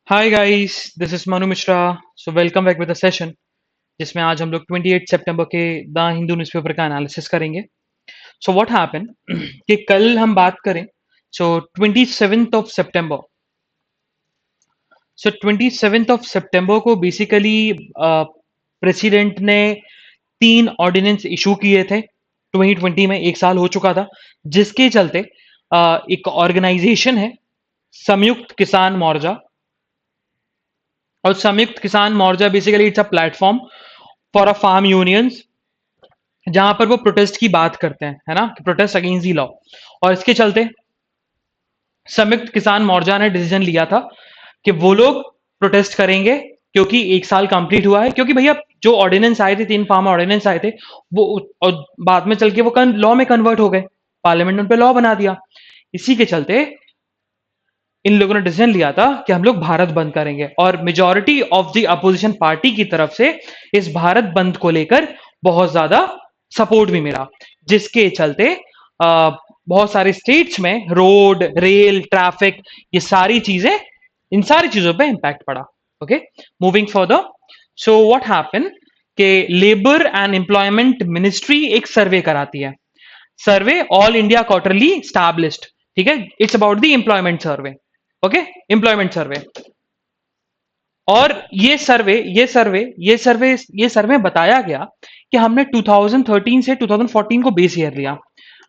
Hi guys, this is Manu Mishra. So welcome back with the session जिसमें आज हम लोग 28 सितंबर के द हिंदू न्यूज़पेपर का एनालिसिस करेंगे। सो व्हाट हैपन कि कल हम बात करें। सो 27th of September. So 27th of सितंबर को बेसिकली प्रेसिडेंट ने तीन ऑर्डिनेंस इशू किए थे। 2020 में एक साल हो चुका था, जिसके चलते एक ऑर्गेनाइजेशन है संयुक्त किसान मोर्चा। और Samyukt Kisan Morcha basically it's a platform for a farm unions, जहां पर वो प्रोटेस्ट की बात करते हैं, है ना, प्रोटेस्ट अगेंस्ट दी लॉ। और इसके चलते संयुक्त किसान मोर्चा ने डिसीजन लिया था कि वो लोग प्रोटेस्ट करेंगे, क्योंकि एक साल कंप्लीट हुआ है। क्योंकि भैया जो ऑर्डिनेंस आए थे, तीन फार्म ऑर्डिनेंस आए थे, वो और बाद में चल के वो लॉ में कन्वर्ट हो गए। पार्लियामेंट ने उन पे लॉ बना दिया। इसी के चलते इन लोगों ने डिसीजन लिया था कि हम लोग भारत बंद करेंगे, और majority of the opposition party की तरफ से इस भारत बंद को लेकर बहुत ज्यादा सपोर्ट भी मिला, जिसके चलते बहुत सारे स्टेट्स में रोड, रेल, ट्रैफिक, ये सारी चीजें, इन सारी चीजों पे इंपैक्ट पड़ा। Okay, moving further. So what happen कि लेबर एंड एम्प्लॉयमेंट मिनिस्ट्री एक सर्वे कराती है। Survey all India quarterly established, ठीक है, it's about the employment survey. Okay, employment survey. और ये सर्वे बताया गया कि हमने 2013 से 2014 को बेस ईयर लिया,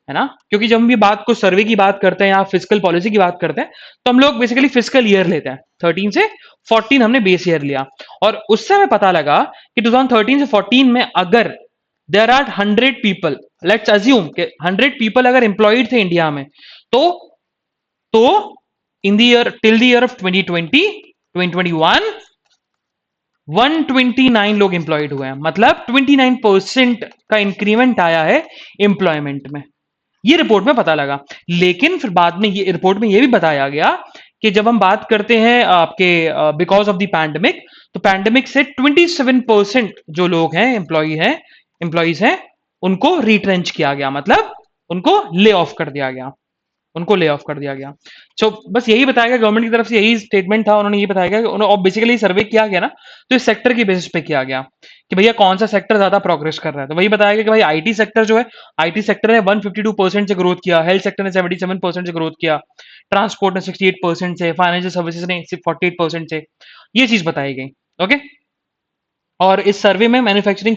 है ना। क्योंकि जब हम ये बात को सर्वे की बात करते हैं या फिजिकल पॉलिसी की बात करते हैं, तो हम लोग बेसिकली फिजिकल ईयर लेते हैं। 13 से 14 हमने बेस ईयर लिया, और उससे हमें पता लगा कि 2013 से 14 में अगर there are 100 people, let's assume कि 100 पीपल अगर एम्प्लॉयड थे इंडिया में, तो तो in the year till the year of 2020 2021 129 लोग एम्प्लॉयड हुए हैं। मतलब 29% का इंक्रीमेंट आया है एम्प्लॉयमेंट में। ये रिपोर्ट में पता लगा। लेकिन फिर बाद में ये रिपोर्ट में ये भी बताया गया कि जब हम बात करते हैं आपके बिकॉज ऑफ द पैंडेमिक, तो पैंडेमिक से 27% जो लोग हैं, एम्प्लॉयज हैं, उनको रिट्रेंच किया गया। मतलब उनको ले ऑफ कर दिया गया, उनको ले ऑफ कर दिया गया। सो बस यही बताया गया, गवर्नमेंट की तरफ से यही स्टेटमेंट था। उन्होंने ये बताया गया कि और बेसिकली सर्वे किया गया ना, तो इस सेक्टर की बेसिस पे किया गया कि भैया कौन सा सेक्टर ज्यादा प्रोग्रेस कर रहा है। तो वही बताया गया कि भाई आईटी सेक्टर जो है, आईटी सेक्टर ने 152% से ग्रोथ किया, हेल्थ सेक्टर ने 77% से ग्रोथ किया, ट्रांसपोर्ट ने 68% से, फाइनेंशियल सर्विसेज ने 48% से। ये चीज बताई गई। ओके, और इस सर्वे में मैन्युफैक्चरिंग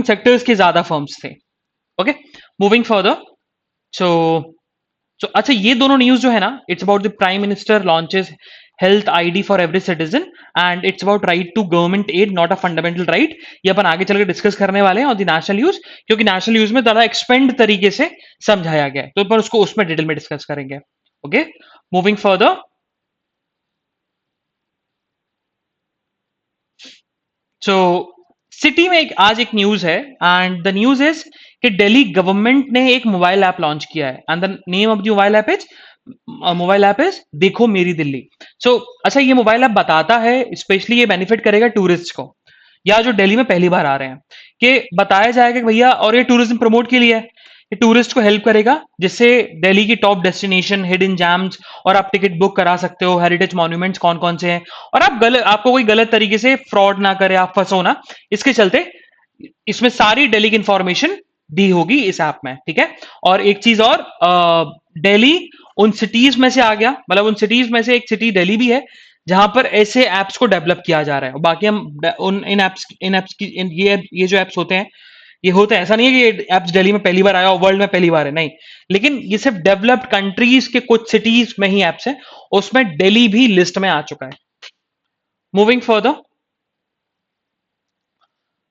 सेक्टर्स के ज्यादा फर्म्स थे। Okay, moving further. सो अच्छा, ये दोनों न्यूज जो है ना, it's about the prime minister launches health ID for every citizen, and it's about right to government aid, not a fundamental right. ये अपन आगे चलकर डिस्कस करने वाले हैं और द नेशनल न्यूज, क्योंकि नेशनल न्यूज में ज्यादा एक्सपेंड तरीके से समझाया गया है, तो अपन उसको उसमें डिटेल में डिस्कस करेंगे। Okay, moving further. So city में आज एक न्यूज है, एंड द न्यूज इज कि दिल्ली गवर्नमेंट ने एक मोबाइल ऐप लॉन्च किया है, and the name of the mobile app is देखो मेरी दिल्ली। सो अच्छा, ये मोबाइल ऐप बताता है, स्पेशली ये बेनिफिट करेगा टूरिस्ट को, या जो दिल्ली में पहली बार आ रहे हैं, कि बताया जाएगा कि भैया, और ये टूरिज्म प्रमोट के लिए है, ये टूरिस्ट को हेल्प करेगा, जिससे दिल्ली की टॉप डेस्टिनेशन, हिडन जैम्स, और आप टिकट बुक करा सकते हो, हेरिटेज मॉन्यूमेंट्स कौन कौन से हैं, और आपको कोई गलत तरीके से फ्रॉड ना करे, आप फंसो ना। इसके चलते इसमें सारी दिल्ली की इंफॉर्मेशन दी होगी इस ऐप में, ठीक है। और एक चीज और, दिल्ली उन सिटीज में से आ गया, मतलब उन सिटीज में से एक सिटी दिल्ली भी है, जहां पर ऐसे एप्स को डेवलप किया जा रहा है। और बाकी हम उन इन एप्स की ये जो एप्स होते हैं, ये होते हैं, ऐसा नहीं है कि ये एप्स दिल्ली में पहली बार आया और वर्ल्ड में पहली बार है, नहीं। लेकिन ये सिर्फ डेवलप्ड कंट्रीज के कुछ सिटीज में ही एप्स है, उसमें दिल्ली भी लिस्ट में आ चुका है। Moving further.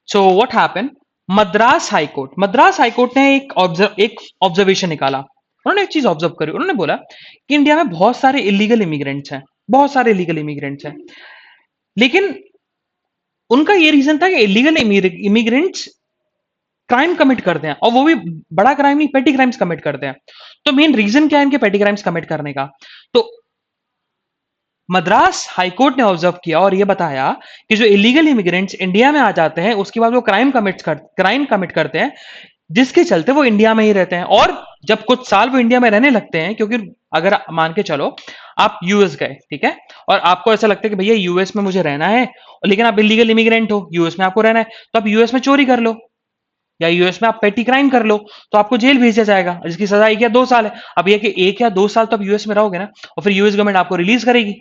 So what happen, Madras high court ने एक ऑब्जर्वेशन निकाला। उन्होंने एक चीज ऑब्जर्व करी, उन्होंने बोला कि इंडिया में बहुत सारे इलीगल इमिग्रेंट्स हैं, बहुत सारे इलीगल इमिग्रेंट्स हैं। लेकिन उनका ये रीजन था कि इलीगल इमिग्रेंट्स क्राइम कमिट करते हैं, और वो भी बड़ा क्राइम नहीं, पेटी क्राइम्स कमिट करते हैं। तो मेन रीजन क्या है इनके पेटी क्राइम्स कमिट करने का? तो मद्रास हाईकोर्ट ने ऑब्जर्व किया और यह बताया कि जो इलीगल इमिग्रेंट्स इंडिया में आ जाते हैं, उसके बाद वो क्राइम कमिट करते हैं, जिसके चलते वो इंडिया में ही रहते हैं। और जब कुछ साल वो इंडिया में रहने लगते हैं, क्योंकि अगर मान के चलो आप यूएस गए, ठीक है, और आपको ऐसा लगता है कि भैया यूएस में मुझे रहना है, लेकिन आप इलीगल इमिग्रेंट हो, यूएस में आपको रहना है, तो आप यूएस में चोरी कर लो या यूएस में आप पेटी क्राइम कर लो, तो आपको जेल भेजा जाएगा, जिसकी सजा 1 या 2 साल है। अब ये कि 1 या 2 साल तो आप यूएस में रहोगे ना, और फिर यूएस गवर्नमेंट आपको रिलीज करेगी,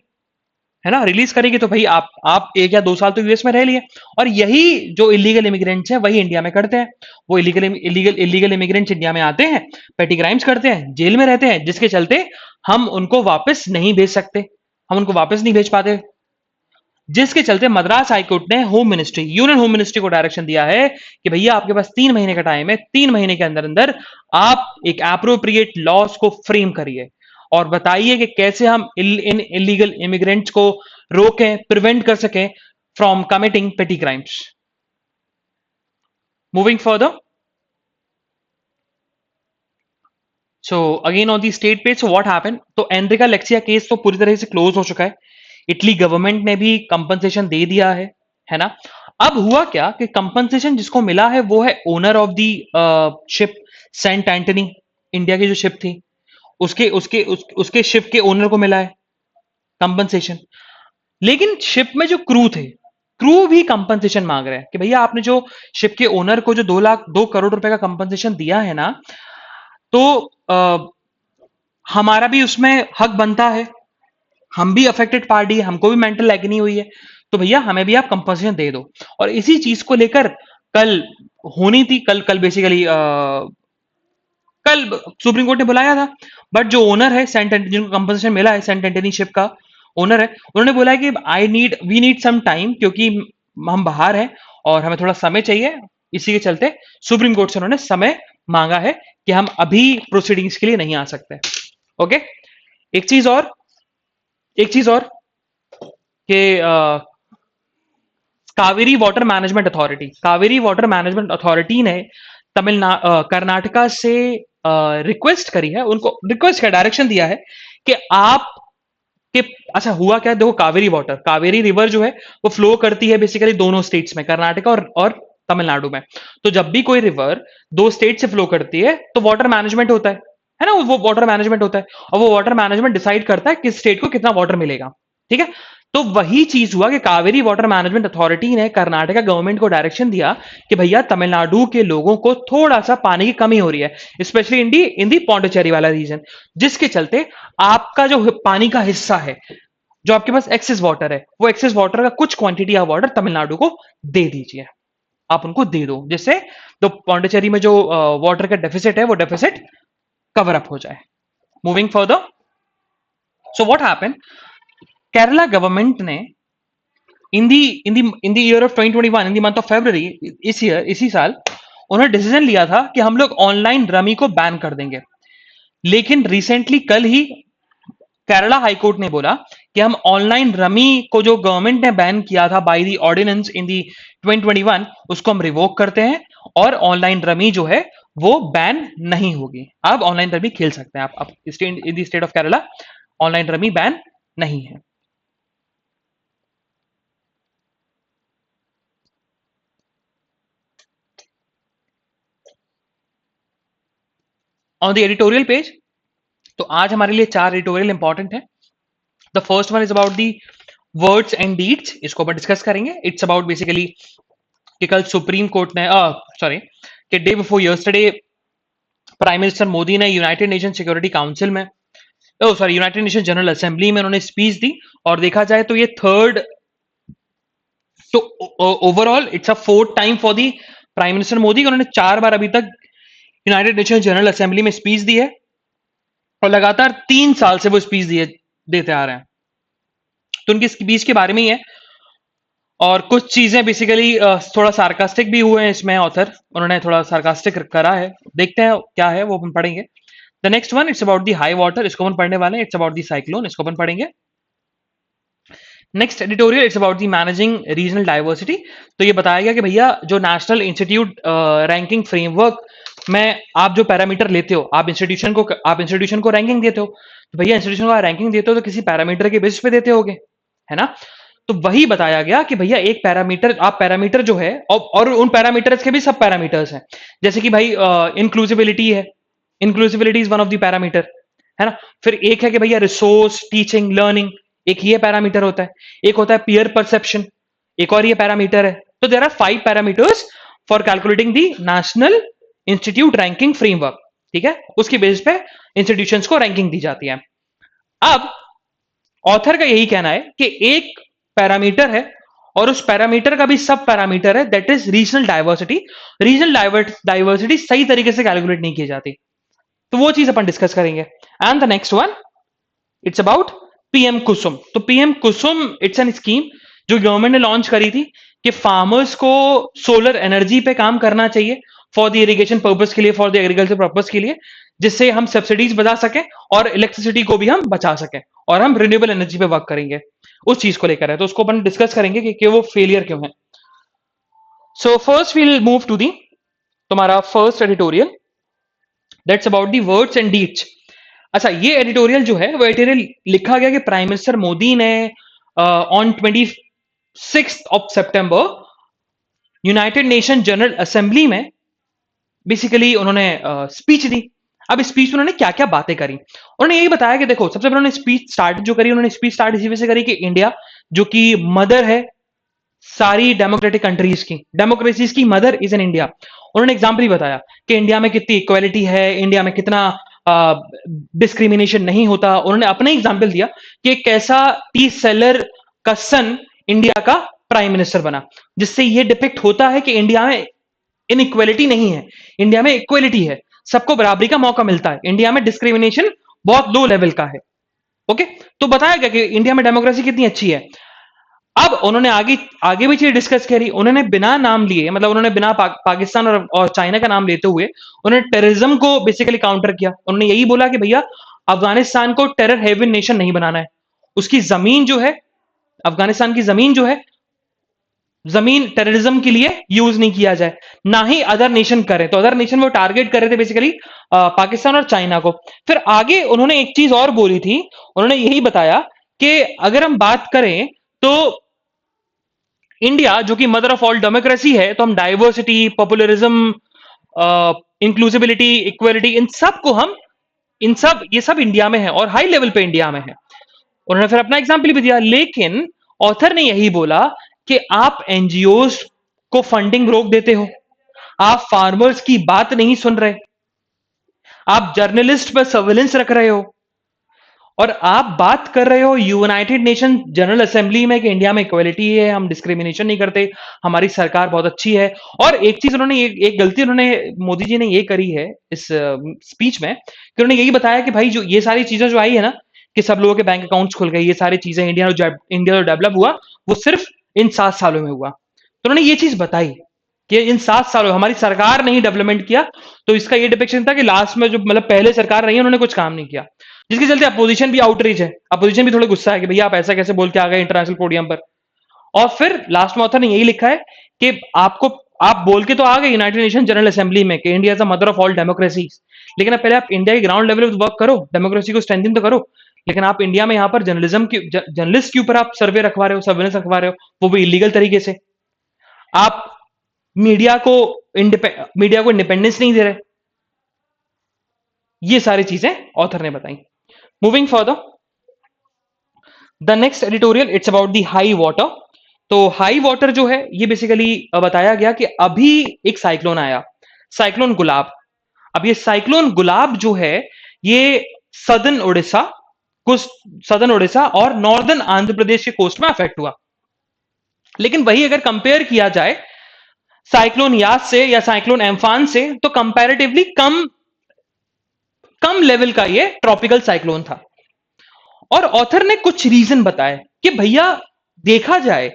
है ना, रिलीज करेगी, तो भाई आप 1 या 2 साल तो यूएस में रह लिए। और यही जो इलीगल इमिग्रेंट्स हैं वही इंडिया में करते हैं। वो इलीगल इमिग्रेंट्स इंडिया में आते हैं, पेटी क्राइम्स करते हैं, जेल में रहते हैं, जिसके चलते हम उनको वापस नहीं भेज सकते, हम उनको वापस नहीं भेज पाते। जिसके चलते मद्रास हाईकोर्ट ने यूनियन होम मिनिस्ट्री को डायरेक्शन दिया है कि भैया आपके पास 3 महीने का टाइम है, 3 महीने के अंदर अंदर आप एक एप्रोप्रिएट लॉस को फ्रेम करिए और बताइए कि कैसे हम इन इलीगल इमिग्रेंट्स को रोकें, प्रिवेंट कर सकें फ्रॉम कमिटिंग पेटी crimes. Moving further, so again on the state page, so what happened, तो एनरिका लेक्सिया केस तो पूरी तरह से क्लोज हो चुका है। इटली गवर्नमेंट ने भी कंपनसेशन दे दिया है ना। अब हुआ क्या कि कंपनसेशन जिसको मिला है वो है owner of the ship Saint Antony, India की जो शिप थी, उसके शिप के ओनर को मिला है कंपनसेशन। लेकिन शिप में जो क्रू थे, क्रू भी कंपनसेशन मांग रहे हैं कि भैया आपने जो शिप के ओनर को जो 2 करोड़ रुपए का कंपनसेशन दिया है ना, तो हमारा भी उसमें हक बनता है, हम भी अफेक्टेड पार्टी है, हमको भी मेंटल एग्नी हुई है, तो भैया हमें भी आप कंपनसेशन दे दो। और इसी चीज को लेकर कल होनी थी, कल कल बेसिकली कल सुप्रीम कोर्ट ने बुलाया था, बट जो ओनर है सेंट एंटनी, जिनको कंपनसेशन मिला है, सेंट एंटनी शिप का ओनर है, उन्होंने बोला है कि वी नीड सम टाइम, क्योंकि हम बाहर हैं और हमें थोड़ा समय चाहिए। इसी के चलते सुप्रीम कोर्ट से उन्होंने समय मांगा है कि हम अभी प्रोसीडिंग्स के लिए नहीं आ सकते। ओके, एक चीज और एक चीज और कि कावेरी वाटर मैनेजमेंट अथॉरिटी ने कर्नाटका से रिक्वेस्ट करी है, उनको रिक्वेस्ट का डायरेक्शन दिया है कि आप कि अच्छा हुआ क्या, देखो कावेरी रिवर जो है वो फ्लो करती है बेसिकली दोनों स्टेट्स में, कर्नाटका और तमिलनाडु में। तो जब भी कोई रिवर 2 स्टेट से फ्लो करती है तो वाटर मैनेजमेंट होता है ना, वो वाटर मैनेजमेंट होता है, और वो वाटर मैनेजमेंट डिसाइड करता है किस स्टेट को कितना वाटर मिलेगा, ठीक है। तो वही चीज हुआ कि कावेरी वाटर मैनेजमेंट अथॉरिटी ने कर्नाटका गवर्नमेंट को डायरेक्शन दिया कि भैया तमिलनाडु के लोगों को थोड़ा सा पानी की कमी हो रही है, स्पेशली इन दी पौंडीचेरी वाला रीजन, जिसके चलते आपका जो पानी का हिस्सा है, जो आपके पास एक्सेस वाटर है, वो एक्सेस वाटर का कुछ क्वांटिटी ऑफ वाटर तमिलनाडु को दे दीजिए, आप उनको दे दो, जिससे तो पौंडीचेरी में जो वाटर का डेफिसिट है वो डेफिसिट कवर अप हो जाए। Moving further, so what happened, Kerala government ने in the year of 2021, in the month of February, इसी साल उन्होंने डिसीजन लिया था कि हम लोग ऑनलाइन रमी को बैन कर देंगे। लेकिन रिसेंटली कल ही केरला हाईकोर्ट ने बोला कि हम ऑनलाइन रमी को जो गवर्नमेंट ने बैन किया था बाय दी ऑर्डिनेंस इन दी 2021, उसको हम रिवोक करते हैं और ऑनलाइन रमी जो है वो बैन नहीं होगी। आप ऑनलाइन रमी खेल सकते हैं, आप in the state of Kerala online rummy ban नहीं है। ऑन द एडिटोरियल पेज, तो आज हमारे लिए 4 एडिटोरियल इंपॉर्टेंट है। The first one is about the words and deeds, इसको अपन डिस्कस करेंगे। इट्स अबाउट बेसिकली कि कल सुप्रीम कोर्ट ने कि day before yesterday prime minister Modi ने यूनाइटेड नेशन सिक्योरिटी काउंसिल में यूनाइटेड नेशन जनरल असेंबली में उन्होंने स्पीच दी, और देखा जाए तो ये थर्ड, तो overall it's a fourth time for the prime minister Modi, उन्होंने 4 बार अभी तक यूनाइटेड नेशन जनरल असेंबली में स्पीच दी है, और लगातार 3 साल से वो स्पीच देते आ रहे हैं। तो उनकी स्पीच के बारे में ही है, और कुछ चीजें बेसिकली थोड़ा सार्कास्टिक भी हुए हैं इसमें, ऑथर उन्होंने थोड़ा सार्कास्टिक करा है, देखते हैं क्या है वो अपन पढ़ेंगे। The next one it's about the high water, इसको अपन पढ़ने वाले हैं। इट्स अबाउट दी साइक्लोन, इसको अपन पढ़ेंगे। Next editorial it's about the managing regional diversity, तो ये बताया गया कि भैया जो नेशनल इंस्टीट्यूट रैंकिंग फ्रेमवर्क में आप जो पैरामीटर लेते हो, आप इंस्टीट्यूशन को रैंकिंग देते हो, तो भैया इंस्टीट्यूशन को रैंकिंग देते हो तो किसी पैरामीटर के बेसिस पे देते होगे, है ना। तो वही बताया गया कि भैया एक पैरामीटर, आप पैरामीटर जो है, और उन पैरामीटर्स के भी सब पैरामीटर्स हैं, जैसे कि भाई इंक्लूसिबिलिटी है, inclusibility is one of the parameter, है ना। फिर एक है कि भैया रिसोर्स, टीचिंग, लर्निंग, एक ये पैरामीटर होता है। एक होता है पीयर परसेप्शन, एक और ये पैरामीटर है। तो there are 5 parameters for calculating the national institute ranking framework, ठीक है। उसकी बेसिस पे इंस्टीट्यूशंस को रैंकिंग दी जाती है। अब ऑथर का यही कहना है कि एक पैरामीटर है और उस पैरामीटर का भी सब पैरामीटर है, that is regional diversity. Regional diversity सही तरीके से कैलकुलेट नहीं की जाती, तो वो चीज अपन डिस्कस करेंगे। And the next one, it's about PM Kusum. तो PM Kusum it's an scheme जो गवर्नमेंट ने लॉन्च करी थी कि फार्मर्स को सोलर एनर्जी पे काम करना चाहिए फॉर द इरिगेशन पर्पस के लिए, फॉर द एग्रीकल्चर पर्पस के लिए, जिससे हम सब्सिडीज बचा सकें और इलेक्ट्रिसिटी को भी हम बचा सकें, और हम रिन्यूएबल एनर्जी पे वर्क करेंगे। उस चीज को लेकर है, तो उसको अपन डिस्कस करेंगे कि वो फेलियर क्यों है। So first we'll move to the तुम्हारा first editorial, that's about the words and deeds. अच्छा, ये एडिटोरियल जो है वो एडिटोरियल लिखा गया कि प्राइम मिनिस्टर मोदी ने on 26 September United nation general assembly में बेसिकली उन्होंने स्पीच दी। अब स्पीच में उन्होंने क्या क्या बातें करी, उन्होंने यही बताया कि देखो, सबसे पहले उन्होंने स्पीच स्टार्ट जो करी, उन्होंने स्पीच स्टार्ट इसी वजह से करी कि इंडिया जो कि मदर है सारी डेमोक्रेटिक कंट्रीज की, डेमोक्रेसीज की मदर इज इन इंडिया। उन्होंने एग्जाम्पल ही बताया कि इंडिया में कितनी इक्वालिटी है, इंडिया में कितना डिस्क्रिमिनेशन नहीं होता। उन्होंने अपना एग्जाम्पल दिया कि कैसा टी सेलर का सन इंडिया का प्राइम मिनिस्टर बना, जिससे ये डिपिक्ट होता है कि इंडिया में इनइक्वालिटी नहीं है, इंडिया में इक्वालिटी है, सबको बराबरी का मौका मिलता है, इंडिया में डिस्क्रिमिनेशन बहुत लो लेवल का है। ओके, तो बताया गया कि इंडिया में डेमोक्रेसी कितनी अच्छी है। अब उन्होंने आगे आगे भी चीज डिस्कस करी, उन्होंने बिना नाम लिए, मतलब उन्होंने बिना पाकिस्तान और चाइना का नाम लेते हुए उन्होंने टेररिज्म को बेसिकली काउंटर किया। उन्होंने यही बोला कि भैया अफगानिस्तान को टेरर हेवन नेशन नहीं बनाना है, उसकी जमीन जो है, अफगानिस्तान की जमीन जो है, जमीन टेररिज्म के लिए यूज नहीं किया जाए, ना ही अदर नेशन करे। तो अदर नेशन वो टारगेट कर रहे थे बेसिकली पाकिस्तान और चाइना को। फिर आगे उन्होंने एक चीज और बोली थी, उन्होंने यही बताया कि अगर हम बात करें तो इंडिया जो कि मदर ऑफ ऑल डेमोक्रेसी है, तो हम डाइवर्सिटी, पॉपुलरिज्म, इंक्लूसिबिलिटी, इक्वलिटी, इन सब को हम, इन सब, ये सब इंडिया में है और हाई लेवल पे इंडिया में है। उन्होंने फिर अपना एग्जाम्पल भी दिया, लेकिन ऑथर ने यही बोला कि आप एनजीओज को फंडिंग रोक देते हो, आप फार्मर्स की बात नहीं सुन रहे, आप जर्नलिस्ट पर सर्विलेंस रख रहे हो, और आप बात कर रहे हो यूनाइटेड नेशन जनरल असेंबली में कि इंडिया में इक्वालिटी है, हम डिस्क्रिमिनेशन नहीं करते, हमारी सरकार बहुत अच्छी है। और एक चीज उन्होंने, एक गलती उन्होंने, मोदी जी ने ये करी है इस स्पीच में, कि उन्होंने यही बताया कि भाई जो ये सारी चीजें जो आई है ना, कि सब लोगों के बैंक अकाउंट्स खुल गए, ये सारी चीजें, इंडिया जो डेवलप हुआ वो सिर्फ इन 7 सालों में हुआ। तो उन्होंने ये चीज बताई कि इन 7 सालों हमारी सरकार ने ही डेवलपमेंट किया। तो इसका ये डिपिक्शन था कि लास्ट में जो, मतलब पहले सरकार रही है, उन्होंने कुछ काम नहीं किया, जिसके चलते अपोजिशन भी आउटरीच है, अपोजिशन भी थोड़ा गुस्सा है कि भैया आप ऐसा कैसे बोल के आ गए इंटरनेशनल पोडियम पर। और फिर लास्ट में ऑथर ने यही लिखा है कि आपको, आप बोल के तो आ गए यूनाइटेड नेशन जनरल असेंबली में कि India is the mother of all democracies, लेकिन अब पहले आप इंडिया के ग्राउंड लेवल पर वर्क करो, डेमोक्रेसी को स्ट्रेंथन तो करो। लेकिन आप इंडिया में यहाँ पर जर्नलिज्म की, जर्नलिस्ट के ऊपर आप सर्वे रखवा रहे हो, सर्वेलेंस रखवा रहे हो, वो भी इलीगल तरीके से। आप मीडिया को इंडिपेंडेंस नहीं दे रहे। ये सारी चीजें ऑथर ने बताई। Moving further, the next editorial it's about the high water. तो हाई वाटर जो है, ये बेसिकली बताया गया कि अभी एक साइक्लोन आया, साइक्लोन गुलाब। अब ये साइक्लोन गुलाब जो है, ये सदर्न उड़ीसा, कुछ सदर्न उड़ीसा और नॉर्दर्न आंध्र प्रदेश के कोस्ट में अफेक्ट हुआ। लेकिन वही अगर कंपेयर किया जाए साइक्लोन यास से या साइक्लोन एम्फान से, तो कंपैरेटिवली कम कम लेवल का ये ट्रॉपिकल साइक्लोन था। और ऑथर ने कुछ रीजन बताए कि भैया देखा जाए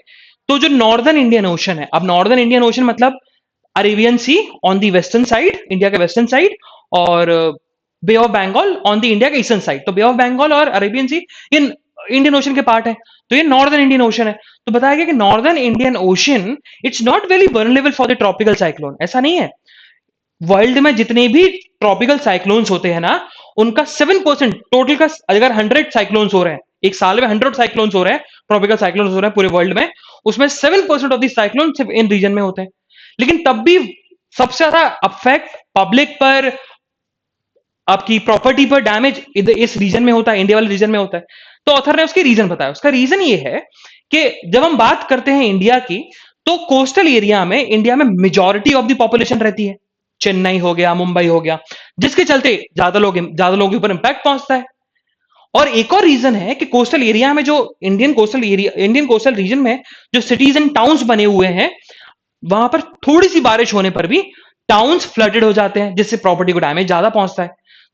तो जो नॉर्दर्न इंडियन ओशन है, अब नॉर्दर्न इंडियन ओशन मतलब Arabian Sea on the western side, India के वेस्टर्न साइड, और Bay of Bengal on the India के ईस्टर्न साइड। तो बे ऑफ बंगाल और अरेबियन सी ये इंडियन ओशन के पार्ट है, तो ये नॉर्दर्न इंडियन ओशन है। तो बताया गया कि northern Indian ocean it's not very vulnerable for the tropical cyclone. ऐसा नहीं है, वर्ल्ड में जितने भी ट्रॉपिकल साइक्लोन्स होते हैं ना, उनका 7% टोटल का, अगर 100 साइक्लोन्स हो रहे हैं एक साल में 100 साइक्लोन्स हो रहे हैं, ट्रॉपिकल साइक्लोन्स हो रहे हैं पूरे वर्ल्ड में, उसमें 7% ऑफ दी साइक्लोन सिर्फ इन रीजन में होते हैं। लेकिन तब भी सबसे ज्यादा अफेक्ट पब्लिक पर, आपकी प्रॉपर्टी पर डैमेज इस रीजन में होता है, इंडिया वाले रीजन में होता है। तो ऑथर ने उसके रीजन बताया। उसका रीजन ये है कि जब हम बात करते हैं इंडिया की, तो कोस्टल एरिया में इंडिया में मेजॉरिटी ऑफ द पॉपुलेशन रहती है। चेन्नई हो गया, मुंबई हो गया, जिसके चलते ज्यादा लोगों के ऊपर इंपैक्ट पहुंचता है। और एक और रीजन है कि कोस्टल एरिया में जो इंडियन कोस्टल रीजन में जो सिटीज एंड टाउन्स बने हुए हैं, वहां पर थोड़ी सी बारिश होने पर भी टाउन्स फ्लडेड हो जाते हैं, जिससे प्रॉपर्टी को डैमेज ज्यादा पहुंचता है।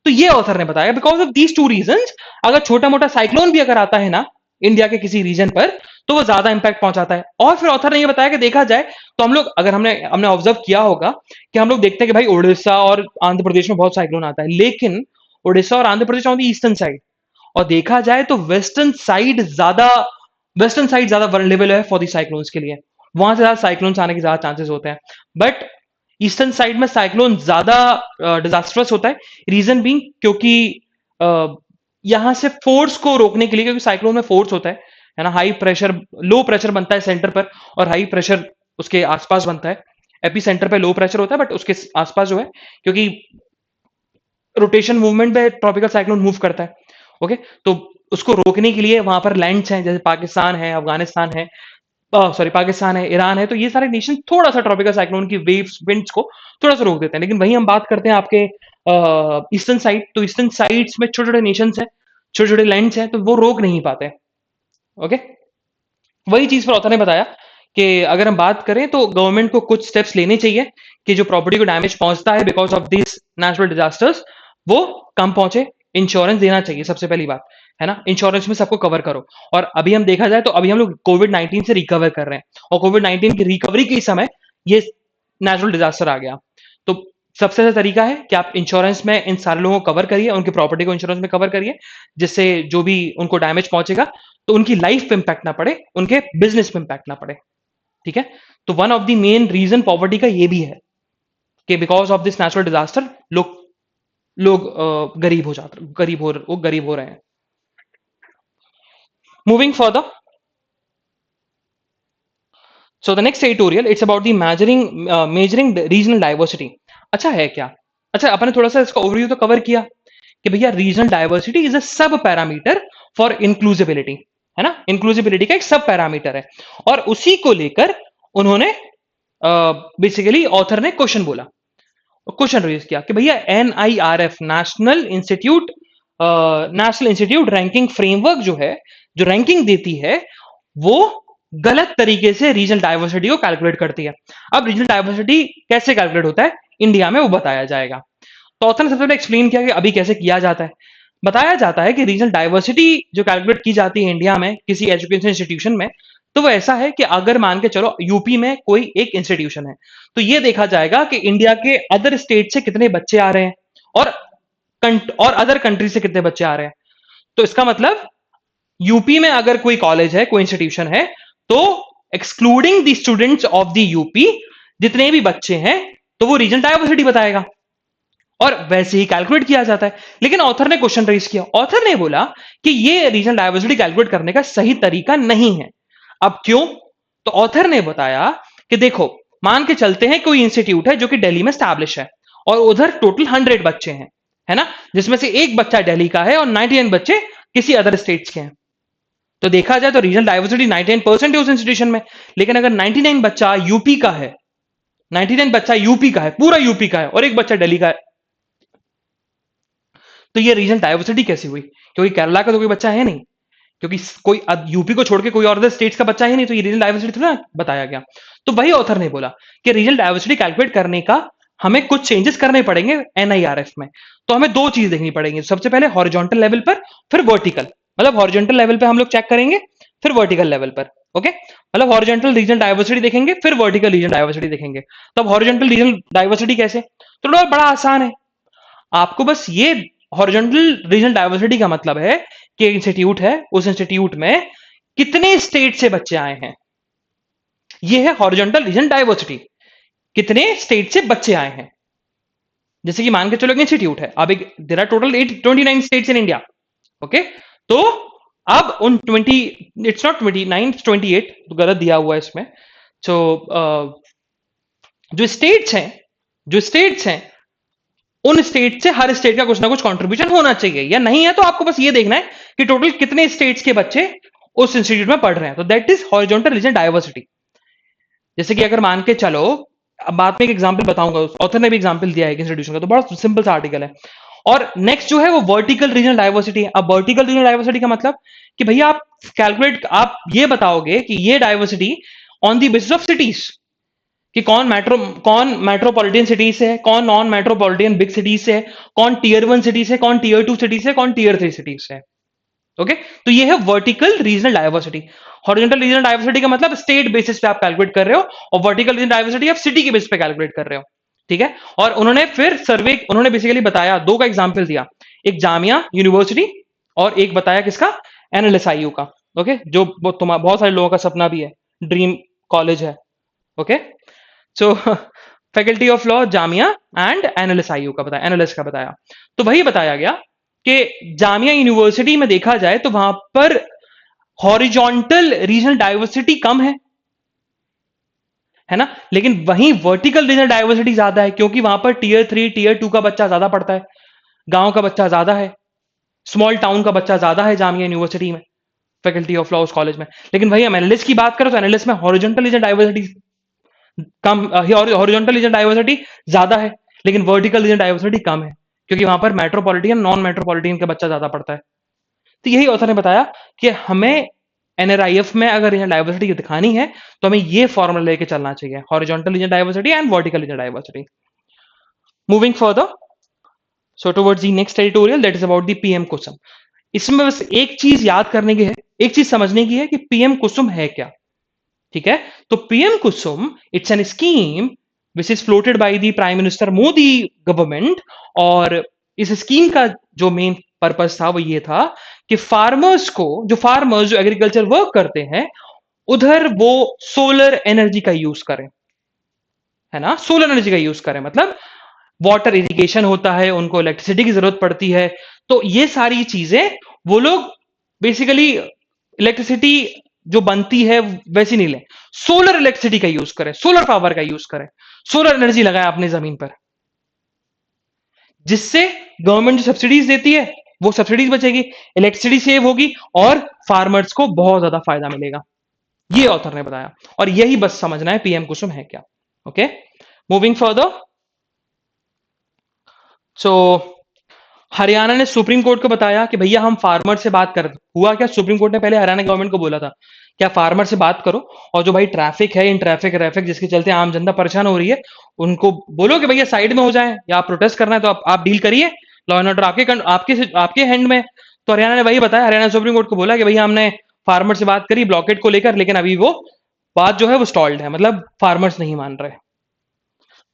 तो ये ऑथर ने बताया, because of these two reasons, अगर छोटा मोटा साइक्लोन भी अगर आता है ना इंडिया के किसी रीजन पर, तो वो ज्यादा इंपैक्ट पहुंचाता है। और फिर ऑथर ने ये बताया कि देखा जाए तो हम लोग, अगर हमने हमने ऑब्जर्व किया होगा कि हम लोग देखते हैं कि भाई उड़ीसा और आंध्र प्रदेश में बहुत साइक्लोन आता है, लेकिन उड़ीसा और Andhra Pradesh on the eastern side, और देखा जाए तो वेस्टर्न साइड ज्यादा वल्नरेबल है फॉर दी साइक्लोन्स के लिए। वहां से ज्यादा साइक्लोन्स आने के ज्यादा चांसेस होते हैं। बट ईस्टर्न साइड में साइक्लोन ज्यादा डिजास्टरस होता है। रीजन बीइंग क्योंकि यहां से फोर्स को रोकने के लिए, क्योंकि साइक्लोन में फोर्स होता है ना, हाई प्रेशर, लो प्रेशर बनता है सेंटर पर, और हाई प्रेशर उसके आसपास बनता है। एपी सेंटर पे लो प्रेशर होता है, बट उसके आसपास जो है, क्योंकि रोटेशन मूवमेंट पे ट्रॉपिकल साइक्लोन मूव करता है। ओके, तो उसको रोकने के लिए वहां पर लैंड्स हैं, जैसे पाकिस्तान है, अफगानिस्तान है, सॉरी पाकिस्तान है, ईरान है, तो ये सारे नेशन थोड़ा सा ट्रॉपिकल साइक्लोन की वेव्स, विंड्स को थोड़ा सा रोक देते हैं। लेकिन वहीं हम बात करते हैं आपके ईस्टर्न साइड, तो ईस्टर्न साइड्स में छोटे छोटे नेशंस हैं, छोटे छोटे लैंड्स हैं, तो वो रोक नहीं पाते। ओके, वही चीज पर ऑथर ने बताया कि अगर हम बात करें तो गवर्नमेंट को कुछ स्टेप्स लेने चाहिए कि जो प्रॉपर्टी को डैमेज पहुंचता है because of this natural disasters, वो कम पहुंचे। इंश्योरेंस देना चाहिए सबसे पहली बात, है ना, इंश्योरेंस में सबको कवर करो। और अभी हम देखा जाए तो अभी हम लोग कोविड-19 से रिकवर कर रहे हैं, और कोविड-19 की रिकवरी के समय ये नेचुरल डिजास्टर आ गया। तो सबसे अच्छा तरीका है कि आप इंश्योरेंस में इन सारे लोगों को कवर करिए, उनकी प्रॉपर्टी को इंश्योरेंस में कवर करिए, जिससे जो भी उनको डैमेज पहुंचेगा तो उनकी लाइफ पे इंपैक्ट ना पड़े, उनके बिजनेस पे इंपैक्ट ना पड़े। ठीक है, तो one of the main reason poverty का ये भी है कि because of this natural disaster लोग लोग गरीब हो रहे हैं। Moving further, so the next editorial it's about the measuring regional diversity. अच्छा है क्या? अच्छा, अपने थोड़ा सा इसका ओवरव्यू तो कवर किया कि भैया रीजनल डाइवर्सिटी इज अ सब पैरामीटर फॉर इंक्लूसिबिलिटी, है ना, इंक्लूसिबिलिटी का एक सब पैरामीटर है। और उसी को लेकर उन्होंने बेसिकली ऑथर ने क्वेश्चन रेज किया कि भैया NIRF national institute ranking framework जो है, जो रैंकिंग देती है, वो गलत तरीके से रीजनल डाइवर्सिटी को कैलकुलेट करती है। अब रीजनल डाइवर्सिटी कैसे कैलकुलेट होता है इंडिया में, वो बताया जाएगा। तो ऑथर ने सबसे पहले एक्सप्लेन किया कि अभी कैसे किया जाता है। बताया जाता है कि रीजनल डाइवर्सिटी जो कैलकुलेट की जाती है इंडिया में किसी एजुकेशन इंस्टीट्यूशन में, तो वो ऐसा है कि अगर मान के चलो यूपी में कोई एक इंस्टीट्यूशन है, तो ये देखा जाएगा कि इंडिया के अदर स्टेट से कितने बच्चे आ रहे हैं, और और अदर कंट्री से कितने बच्चे आ रहे हैं। तो इसका मतलब यूपी में अगर कोई कॉलेज है, कोई इंस्टीट्यूशन है, तो excluding the students of the UP जितने भी बच्चे हैं, तो वो रीजनल डाइवर्सिटी बताएगा, और वैसे ही कैलकुलेट किया जाता है। लेकिन ऑथर ने क्वेश्चन रेज किया, ऑथर ने बोला कि ये रीजनल डाइवर्सिटी कैलकुलेट करने का सही तरीका नहीं है। अब क्यों? तो ऑथर ने बताया कि देखो, मान के चलते हैं कोई इंस्टीट्यूट है जो कि दिल्ली में स्टैब्लिश है, और उधर टोटल 100 बच्चे हैं, है ना, जिसमें से एक बच्चा दिल्ली का है और 99 बच्चे किसी अदर स्टेट्स के हैं। तो देखा जाए तो रीजनल डाइवर्सिटी 99% है उस इंस्टीट्यूशन में। लेकिन अगर 99 बच्चा यूपी का है, 99 बच्चा यूपी का है, पूरा यूपी का है, और एक बच्चा दिल्ली का है, तो ये रीजनल डाइवर्सिटी कैसे हुई? क्योंकि केरला का तो कोई बच्चा है नहीं, क्योंकि कोई यूपी को छोड़ के कोई और अदर स्टेट्स का बच्चा है नहीं, तो ये रीजनल डाइवर्सिटी थोड़ा बताया गया। तो वही ऑथर ने बोला कि रीजनल डाइवर्सिटी कैलकुलेट करने का हमें कुछ चेंजेस करने पड़ेंगे NIRF में। तो हमें दो चीज देखनी पड़ेंगी, सबसे पहले हॉरिजॉन्टल लेवल पर, फिर वर्टिकल। मतलब हॉरिजॉन्टल लेवल पे हम लोग चेक करेंगे, फिर वर्टिकल लेवल पर। ओके, मतलब हॉरिजॉन्टल रीजनल डाइवर्सिटी देखेंगे, फिर वर्टिकल रीजनल डाइवर्सिटी देखेंगे। तब हॉरिजॉन्टल रीजनल डाइवर्सिटी कैसे? तो बड़ा आसान है, आपको बस ये हॉरिजॉन्टल रीजनल डाइवर्सिटी का मतलब है कि एक इंस्टीट्यूट है, उस इंस्टीट्यूट में कितने स्टेट से बच्चे आए हैं, ये है हॉरिजॉन्टल रीजनल डाइवर्सिटी, कितने स्टेट से बच्चे आए हैं। जैसे कि मान के चलो एक इंस्टीट्यूट है, अब एक there are total 29 states in India. Okay, तो अब उन 20, इट्स नॉट 29, 28, तो गलत दिया हुआ है इसमें। सो जो स्टेट्स हैं, जो स्टेट्स हैं उन स्टेट से हर स्टेट का कुछ ना कुछ कंट्रीब्यूशन होना चाहिए, या नहीं है तो आपको बस ये देखना है कि टोटल कितने स्टेट्स के बच्चे उस इंस्टीट्यूट में पढ़ रहे हैं। तो that is horizontal region diversity. जैसे कि अगर मान के चलो, अब बाद में एक एग्जांपल बताऊंगा, ऑथर ने भी एग्जांपल दिया है इंस्टीट्यूशन का, तो बड़ा सिंपल सा आर्टिकल है। और नेक्स्ट जो है वो वर्टिकल रीजनल डाइवर्सिटी है। अब वर्टिकल रीजनल डाइवर्सिटी का मतलब कि भैया आप कैलकुलेट, आप ये बताओगे कि ये diversity on the basis of cities, कि कौन मेट्रोपॉलिटन सिटीज से है, कौन नॉन मेट्रोपॉलिटन बिग सिटीज से है, कौन टीयर 1 सिटी से, कौन टीयर 2 सिटी से, कौन टीयर 3 सिटीज से है। ओके, तो ये है vertical regional diversity. Horizontal regional diversity का मतलब स्टेट बेसिस पे आप कैलकुलेट कर रहे हो, और वर्टिकल रीजनल डाइवर्सिटी आप सिटी के बेसिस पे कैलकुलेट कर रहे हो। ठीक है, और उन्होंने फिर सर्वे, उन्होंने बेसिकली बताया, दो का एग्जाम्पल दिया, एक जामिया यूनिवर्सिटी और एक बताया किसका, एनएलएसआईयू का। ओके, जो बहुत सारे लोगों का सपना भी है, ड्रीम कॉलेज है। Okay, so faculty of law Jamia and NLSIU का बताया, एनएलएस का बताया। तो वही बताया गया कि जामिया यूनिवर्सिटी में देखा जाए तो वहां पर हॉरिजॉन्टल रीजनल डाइवर्सिटी कम है ना, लेकिन वहीं वर्टिकल रीजनल डाइवर्सिटी ज्यादा है, क्योंकि वहां पर टीयर 3 टीयर 2 का बच्चा ज्यादा पढ़ता है, गांव का बच्चा ज्यादा है, स्मॉल टाउन का बच्चा ज्यादा है जामिया यूनिवर्सिटी में, फैकल्टी ऑफ लॉ उस कॉलेज में। लेकिन वही हम एनालिस्ट की बात करें तो एनालिस्ट में हॉरिजॉन्टल रीजनल डाइवर्सिटी कम, हॉरिजॉन्टल रीजन डाइवर्सिटी ज्यादा है, लेकिन वर्टिकल रीजन डाइवर्सिटी कम है, क्योंकि वहां पर मेट्रोपॉलिटन नॉन मेट्रोपॉलिटन का बच्चा ज्यादा पड़ता है। तो यही ऑथर ने बताया कि हमें एनआरआईएफ में अगर रीजन डाइवर्सिटी दिखानी है तो हमें ये फॉर्मूला लेके चलना चाहिए, horizontal region diversity and vertical region diversity. Moving further, so towards the next editorial that is about the PM Kusum. इसमें बस एक चीज याद करने की है, एक चीज समझने की है कि पीएम कुसुम है क्या। ठीक है, तो PM Kusum it's an scheme which is floated by the prime minister Modi government. और इस स्कीम का जो मेन पर्पस था वो ये था कि फार्मर्स को, जो एग्रीकल्चर वर्क करते हैं उधर वो सोलर एनर्जी का यूज करें, है ना, सोलर एनर्जी का यूज करें, मतलब वाटर इरिगेशन होता है, उनको इलेक्ट्रिसिटी की जरूरत पड़ती है, तो ये सारी चीजें वो लोग बेसिकली इलेक्ट्रिसिटी जो बनती है वैसी नहीं लें, सोलर इलेक्ट्रिसिटी का यूज करें, सोलर पावर का यूज करें, सोलर एनर्जी लगाए अपनी जमीन पर, जिससे गवर्नमेंट जो सब्सिडीज देती है वो सब्सिडीज बचेगी, इलेक्ट्रिसिटी सेव होगी और फार्मर्स को बहुत ज्यादा फायदा मिलेगा। ये ऑथर ने बताया, और यही बस समझना है पीएम कुसुम है क्या। ओके, मूविंग फर्दर, सो हरियाणा ने सुप्रीम कोर्ट को बताया कि भैया हम फार्मर से बात कर, हुआ क्या, सुप्रीम कोर्ट ने पहले हरियाणा गवर्नमेंट को बोला था क्या फार्मर से बात करो, और जो भाई ट्रैफिक है, इन ट्रैफिक जिसके चलते आम जनता परेशान हो रही है, उनको बोलो कि भैया साइड में हो जाएं, या आप प्रोटेस्ट करना है तो आप डील करिए, लॉ एंड ऑर्डर आपके आपके हैंड में। तो हरियाणा ने वही बताया, हरियाणा सुप्रीम कोर्ट को बोला कि भैया हमने फार्मर से बात करी ब्लॉकेट को लेकर, लेकिन अभी वो बात जो है वो स्टॉल्ड है, मतलब फार्मर्स नहीं मान रहे।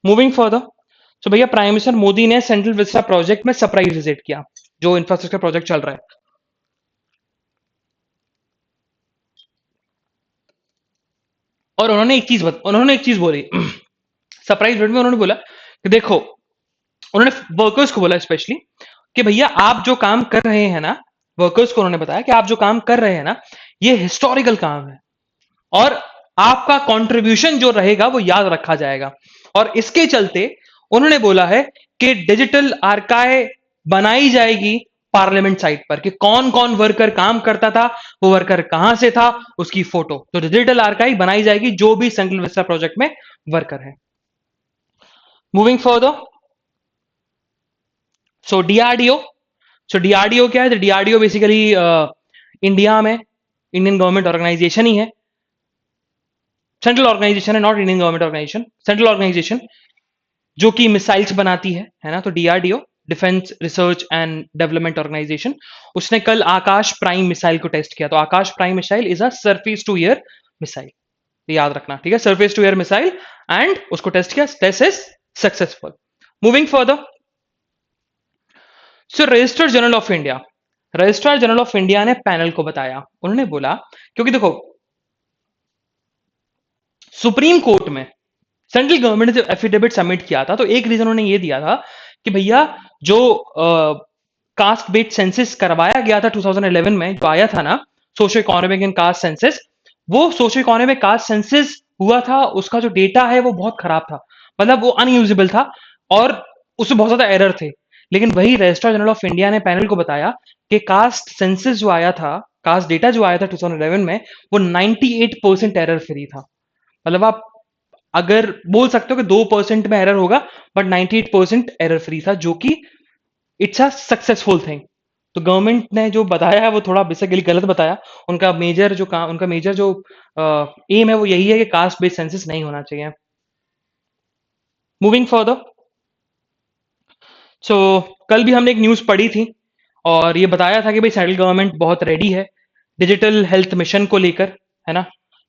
मूविंग फर्दर, तो भैया प्राइम मिनिस्टर मोदी ने सेंट्रल विस्टा प्रोजेक्ट में सरप्राइज विजिट किया, जो इंफ्रास्ट्रक्चर प्रोजेक्ट चल रहा है। और उन्होंने एक चीज बोली सरप्राइज विजिट में, उन्होंने बोला कि देखो, उन्होंने वर्कर्स को बोला स्पेशली कि भैया आप जो काम कर रहे हैं ना, वर्कर्स को उन्होंने बताया कि आप जो काम कर रहे हैं ना ये हिस्टोरिकल काम है, और आपका कंट्रीब्यूशन जो रहेगा वो याद रखा जाएगा। और इसके चलते उन्होंने बोला है कि डिजिटल आर्काइव बनाई जाएगी पार्लियामेंट साइट पर, कि कौन कौन वर्कर काम करता था, वो वर्कर कहां से था, उसकी फोटो, तो डिजिटल आर्काइव बनाई जाएगी जो भी सेंट्रल विस्टा प्रोजेक्ट में वर्कर है। Moving further, so DRDO, so DRDO क्या है, तो डीआरडीओ बेसिकली इंडिया में इंडियन गवर्नमेंट ऑर्गेनाइजेशन ही है, सेंट्रल ऑर्गेनाइजेशन है, not Indian government organisation, central organisation जो कि मिसाइल्स बनाती है ना। तो DRDO, defence research and development organisation, उसने कल आकाश प्राइम मिसाइल को टेस्ट किया। तो Akash prime missile is a surface to air missile, याद रखना, ठीक है, surface to air missile, and उसको टेस्ट किया, test is successful. Moving further, so registrar general of India, registrar general of India ने पैनल को बताया, उन्होंने बोला, क्योंकि देखो सुप्रीम कोर्ट में सेंट्रल गवर्नमेंट ने एफिडेविट सबमिट किया था, तो एक रीजन उन्होंने ये दिया था कि भैया जो कास्ट बेस्ड सेंसस करवाया गया था 2011 में, जो आया था ना, socio economic and caste census, वो सोशो इकोनॉमिक कास्ट सेंसस हुआ था, उसका जो डेटा है वो बहुत खराब था, मतलब वो अनयूजेबल था और उसमें बहुत ज्यादा एरर थे। लेकिन वही रजिस्ट्रार जनरल ऑफ इंडिया ने पैनल को बताया कि कास्ट सेंसस जो आया था, कास्ट डेटा जो आया था 2011 में, वो 98% एरर फ्री था। मतलब आप अगर बोल सकते हो कि 2% में एरर होगा, बट 98% एरर फ्री था, जो कि इट्स अ सक्सेसफुल थिंग। तो गवर्नमेंट ने जो बताया है वो थोड़ा बेसिकली गलत बताया। उनका मेजर जो एम है वो यही है कि कास्ट बेस्ड सेंसस नहीं होना चाहिए। मूविंग फर्दर, सो कल भी हमने एक न्यूज पढ़ी थी और ये बताया था कि भाई सेंट्रल गवर्नमेंट बहुत रेडी है डिजिटल हेल्थ मिशन को लेकर, है ना,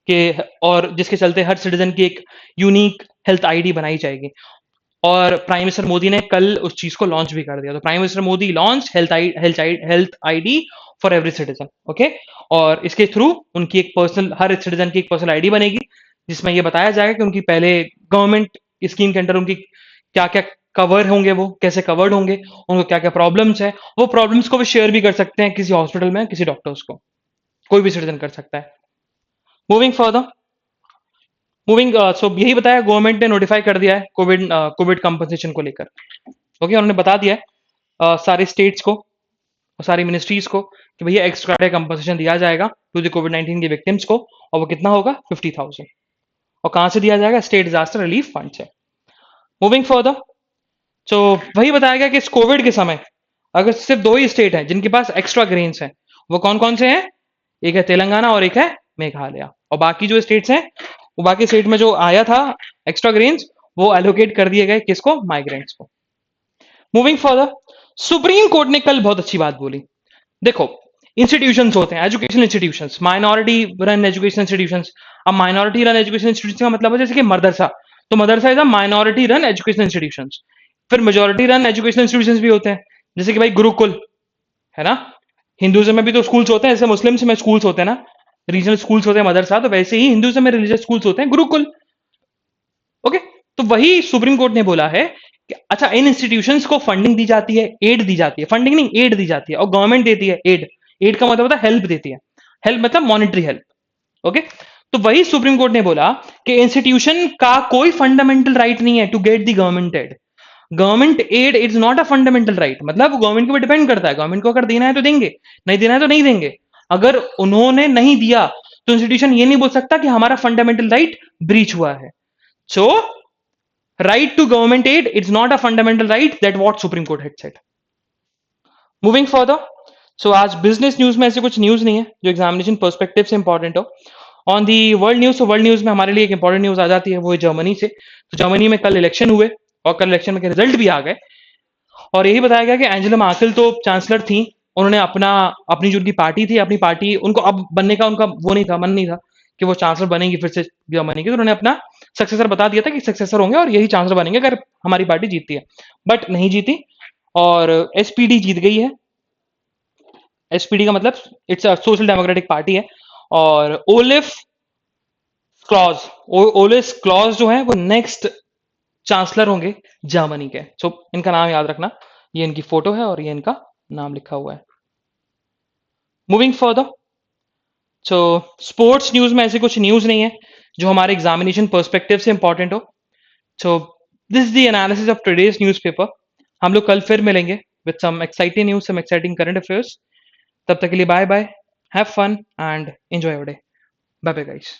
कि और जिसके चलते हर सिटीजन की एक यूनिक हेल्थ आईडी बनाई जाएगी। और प्राइम मिनिस्टर मोदी ने कल उस चीज को लॉन्च भी कर दिया। तो prime minister Modi launch health ID for every citizen, okay. और इसके थ्रू उनकी एक पर्सनल, हर सिटीजन की एक पर्सनल आईडी बनेगी, जिसमें ये बताया जाएगा कि उनकी पहले गवर्नमेंट स्कीम के अंडर उनकी क्या क्या कवर होंगे, वो कैसे कवर्ड होंगे, उनको क्या क्या प्रॉब्लम्स है, वो प्रॉब्लम्स को भी शेयर भी कर सकते हैं किसी हॉस्पिटल में, किसी डॉक्टर्स को, कोई भी सिटीजन कर सकता है। मूविंग फर्दर, सो यही बताया, गवर्नमेंट ने नोटिफाई कर दिया है कोविड कंपनसेशन को लेकर, ओके। उन्होंने बता दिया है सारे स्टेट्स को और सारी मिनिस्ट्रीज को कि भैया एक्स्ट्रा कंपनसेशन दिया जाएगा टू द कोविड-19 के विक्टिम्स को, और वो कितना होगा, 50,000। और कहां से दिया जाएगा, स्टेट डिजास्टर रिलीफ फंड से। मूविंग फर्दर, तो वही बताया गया कि इस कोविड के समय अगर सिर्फ दो ही स्टेट हैं जिनके पास एक्स्ट्रा ग्रेन्स हैं, वो कौन कौन से हैं, एक है तेलंगाना और एक है मेघालय। और बाकी जो स्टेट्स हैं, वो बाकी स्टेट में जो आया था एक्स्ट्रा ग्रेन्स, वो एलोकेट कर दिए गए किसको, माइग्रेंट्स को। मूविंग फर्दर, सुप्रीम कोर्ट ने कल बहुत अच्छी बात बोली। देखो, इंस्टीट्यूशंस होते हैं, education institutions, minority run education institutions. अब माइनॉरिटी रन एजुकेशन इंस्टीट्यूशन का मतलब है जैसे कि मदरसा, तो मदरसा is a minority run education institutions. फिर मेजोरिटी रन एजुकेशन इंस्टीट्यूशंस भी होते हैं, जैसे कि भाई गुरुकुल, है ना। हिंदुइज्म में भी तो स्कूल्स होते हैं, जैसे मुस्लिम्स में स्कूल्स होते हैं ना, रीजनल स्कूल्स होते हैं मदरसा, तो वैसे ही हिंदुइज्म में रिलीजियस स्कूल्स होते हैं गुरुकुल, ओके। तो वही सुप्रीम कोर्ट ने बोला है कि अच्छा, इन इंस्टीट्यूशंस को फंडिंग दी जाती है, एड दी जाती है, फंडिंग नहीं एड दी जाती है, और गवर्नमेंट देती है एड। एड का मतलब होता है हेल्प देती है, हेल्प मतलब मॉनिटरी हेल्प, ओके। तो वही सुप्रीम कोर्ट ने बोला कि इंस्टीट्यूशन का कोई फंडामेंटल राइट नहीं है to get the government aid. Government aid is not a fundamental right, मतलब गवर्नमेंट के ऊपर डिपेंड करता है, गवर्नमेंट को अगर देना है तो देंगे, नहीं देना है तो नहीं देंगे। अगर उन्होंने नहीं दिया तो इंस्टीट्यूशन ये नहीं बोल सकता कि हमारा फंडामेंटल राइट ब्रीच हुआ है। सो right to government aid, it's not a fundamental right, that what supreme court had said. Moving further, so आज बिजनेस न्यूज में ऐसे कुछ न्यूज नहीं है जो एग्जामिनेशन पर्सपेक्टिव से इंपॉर्टेंट हो। ऑन दी वर्ल्ड न्यूज, तो वर्ल्ड न्यूज में हमारे लिए एक इंपॉर्टेंट न्यूज आ जाती है, वो है जर्मनी से। तो जर्मनी में कल इलेक्शन हुए और कल इलेक्शन के रिजल्ट भी आ गए, और यही बताया गया कि एंजेला मार्केल तो चांसलर थी, उन्होंने अपनी जो उनकी पार्टी थी, अपनी पार्टी उनको अब बनने का उनका वो नहीं था, मन नहीं था कि वो चांसलर बनेंगी फिर से जर्मनी की, तो उन्होंने अपना सक्सेसर बता दिया था कि सक्सेसर होंगे और यही चांसलर बनेंगे अगर हमारी पार्टी जीतती है, बट नहीं जीती, और एसपीडी जीत गई है। एसपीडी का मतलब it's a social democratic party है, और ओलिफ क्लॉज जो है वो नेक्स्ट चांसलर होंगे जर्मनी के। सो इनका नाम याद रखना, ये इनकी फोटो है और ये इनका नाम लिखा हुआ है। Moving further, so sports news में ऐसी कुछ न्यूज नहीं है जो हमारे एग्जामिनेशन पर्सपेक्टिव से इंपॉर्टेंट हो। So this is the analysis of today's newspaper. हम लोग कल फिर मिलेंगे with some exciting news, some exciting current affairs. तब तक के लिए bye bye, have fun and enjoy your day. Bye bye guys.